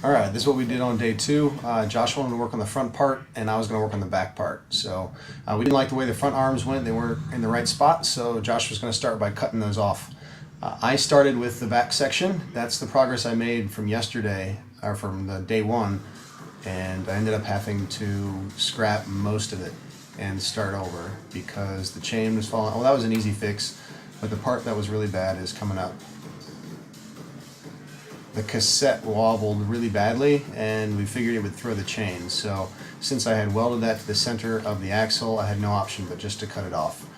Alright, this is what we did on day 2. Josh wanted to work on the front part, and I was going to work on the back part. So we didn't like the way the front arms went. They weren't in the right spot, so Josh was going to start by cutting those off. I started with the back section. That's the progress I made from yesterday, or from the day 1, and I ended up having to scrap most of it and start over because the chain was falling. Well, that was an easy fix, but the part that was really bad is coming up. The cassette wobbled really badly, and we figured it would throw the chain. So since I had welded that to the center of the axle, I had no option but just to cut it off.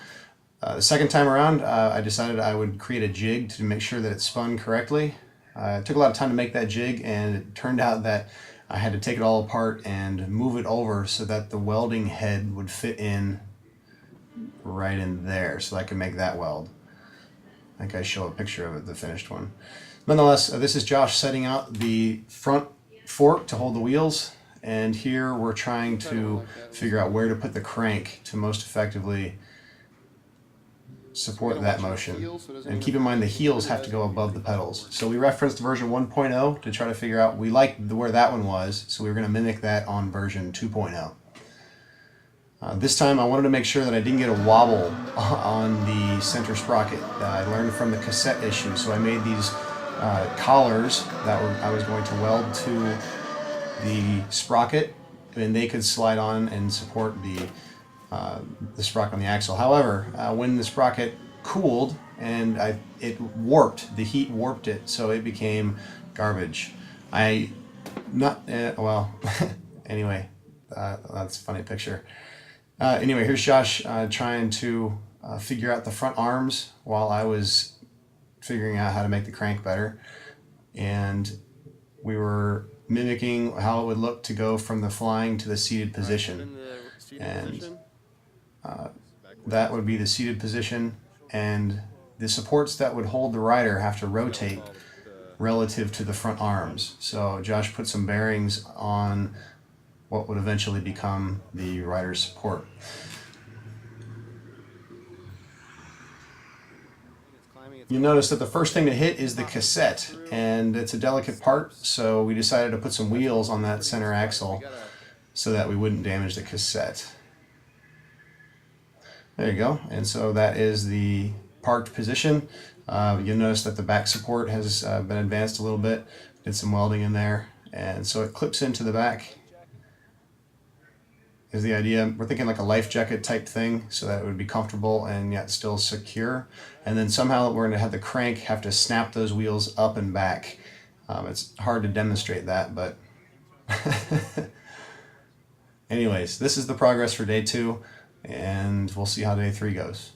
The second time around, I decided I would create a jig to make sure that it spun correctly. It took a lot of time to make that jig, and it turned out that I had to take it all apart and move it over so that the welding head would fit in right in there so I could make that weld. I think I show a picture of it, the finished one. Nonetheless, this is Josh setting out the front fork to hold the wheels, and here we're trying to figure out where to put the crank to most effectively support that motion. And keep in mind the heels have to go above the pedals. So we referenced version 1.0 to try to figure out, we liked where that one was, so we were going to mimic that on version 2.0. This time I wanted to make sure that I didn't get a wobble on the center sprocket. I learned from the cassette issue, so I made these collars that I was going to weld to the sprocket, and they could slide on and support the sprocket on the axle. However, when the sprocket cooled and it warped, the heat warped it, so it became garbage. Well, anyway, that's a funny picture. Anyway, here's Josh trying to figure out the front arms while I was figuring out how to make the crank better. And we were mimicking how it would look to go from the flying to the seated position. And that would be the seated position, and the supports that would hold the rider have to rotate relative to the front arms. So Josh put some bearings on what would eventually become the rider's support. You'll notice that the first thing to hit is the cassette, and it's a delicate part, so we decided to put some wheels on that center axle so that we wouldn't damage the cassette. There you go, and so that is the parked position. You'll notice that the back support has been advanced a little bit, did some welding in there, and so it clips into the back. Is the idea. We're thinking like a life jacket type thing so that it would be comfortable and yet still secure. And then somehow we're going to have the crank have to snap those wheels up and back. It's hard to demonstrate that, but anyways, this is the progress for day 2, and we'll see how day 3 goes.